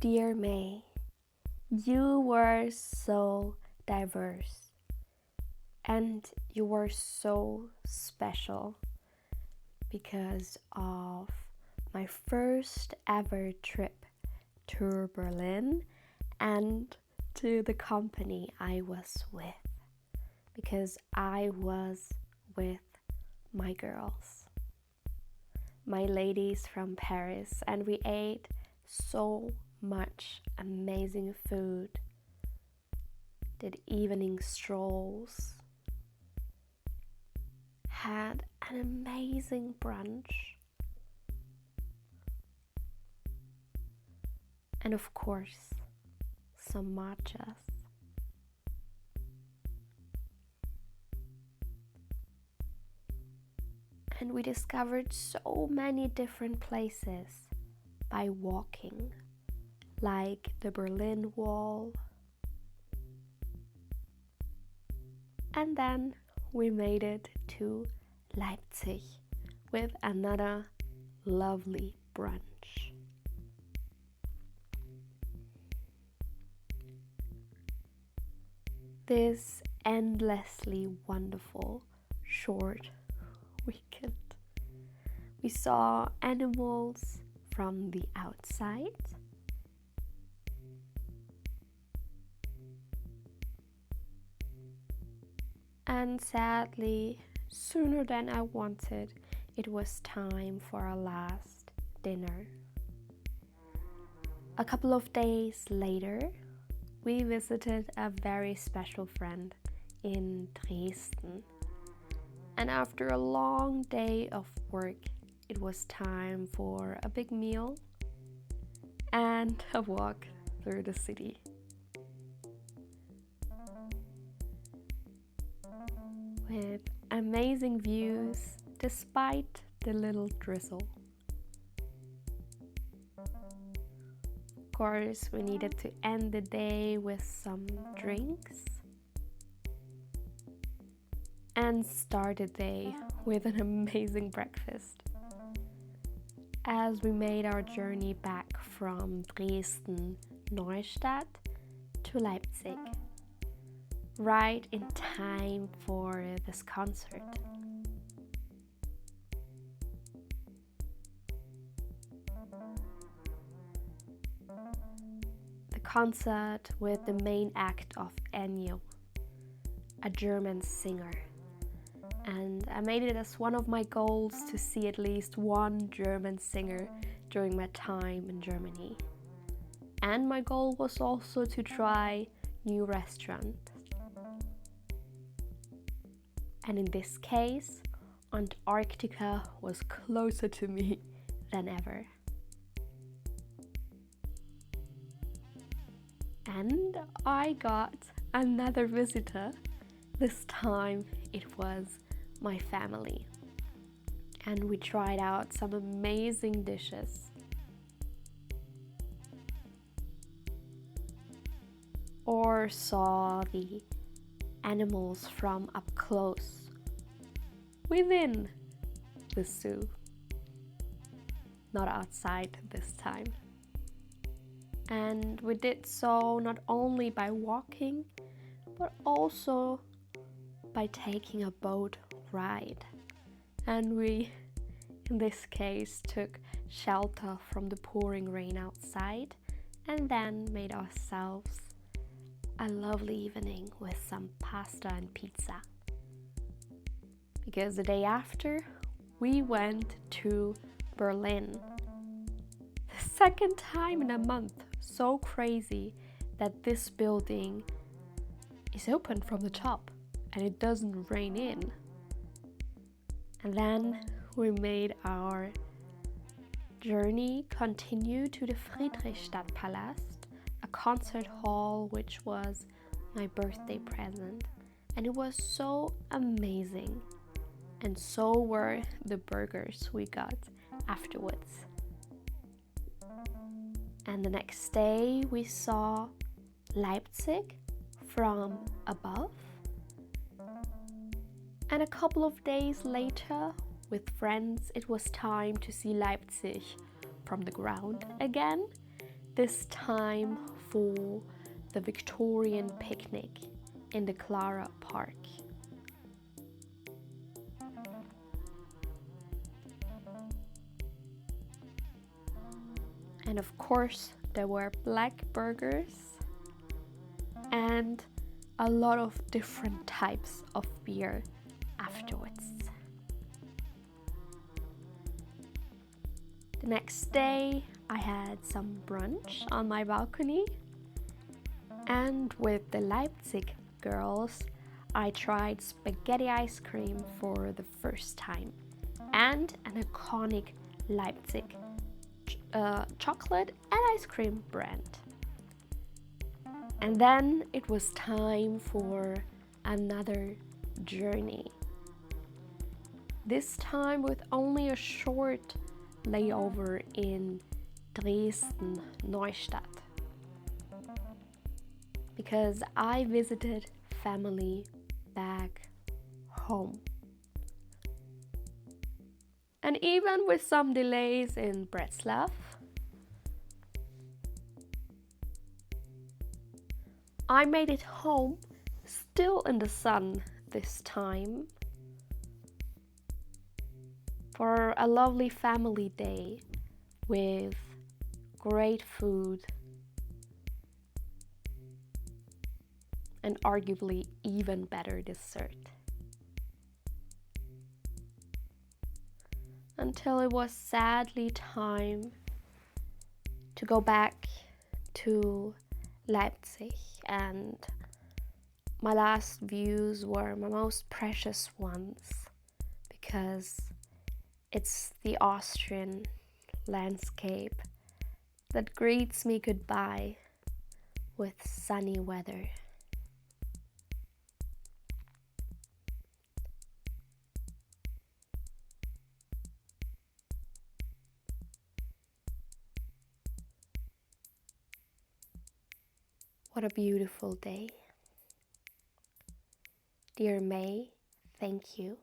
Dear May, you were so diverse and you were so special because of my first ever trip to Berlin and to the company I was with, because I was with my girls, my ladies from Paris, and we ate so much amazing food, did evening strolls, had an amazing brunch, and of course some matchas. And we discovered so many different places by walking, like the Berlin Wall. And then we made it to Leipzig with another lovely brunch. This endlessly wonderful short weekend, we saw animals from the outside, and sadly, sooner than I wanted, it was time for our last dinner. A couple of days later, we visited a very special friend in Dresden. And after a long day of work, it was time for a big meal and a walk through the city. With amazing views despite the little drizzle. Of course, we needed to end the day with some drinks and start the day with an amazing breakfast. As we made our journey back from Dresden Neustadt to Leipzig, right in time for this concert. The concert with the main act of Ennio, a German singer. And I made it as one of my goals to see at least one German singer during my time in Germany. And my goal was also to try new restaurants. And in this case, Antarctica was closer to me than ever. And I got another visitor. This time it was my family. And we tried out some amazing dishes. Or saw the animals from up close within the zoo, not outside this time. And we did so not only by walking, but also by taking a boat ride. And we, in this case, took shelter from the pouring rain outside and then made ourselves a lovely evening with some pasta and pizza. Because the day after, we went to Berlin. The second time in a month. So crazy that this building is open from the top and it doesn't rain in. And then we made our journey continue to the Friedrichstadtpalast, a concert hall which was my birthday present, and it was so amazing, and so were the burgers we got afterwards. And the next day we saw Leipzig from above, and a couple of days later with friends it was time to see Leipzig from the ground again, this time for the Victorian picnic in the Clara Park. And of course, there were black burgers and a lot of different types of beer afterwards. The next day, I had some brunch on my balcony, and with the Leipzig girls, I tried spaghetti ice cream for the first time and an iconic Leipzig chocolate and ice cream brand. And then it was time for another journey. This time with only a short layover in Dresden Neustadt, because I visited family back home. And even with some delays in Breslau, I made it home, still in the sun this time, for a lovely family day with great food and arguably even better dessert. Until it was sadly time to go back to Leipzig, and my last views were my most precious ones, because it's the Austrian landscape that greets me goodbye with sunny weather. What a beautiful day. Dear May, thank you.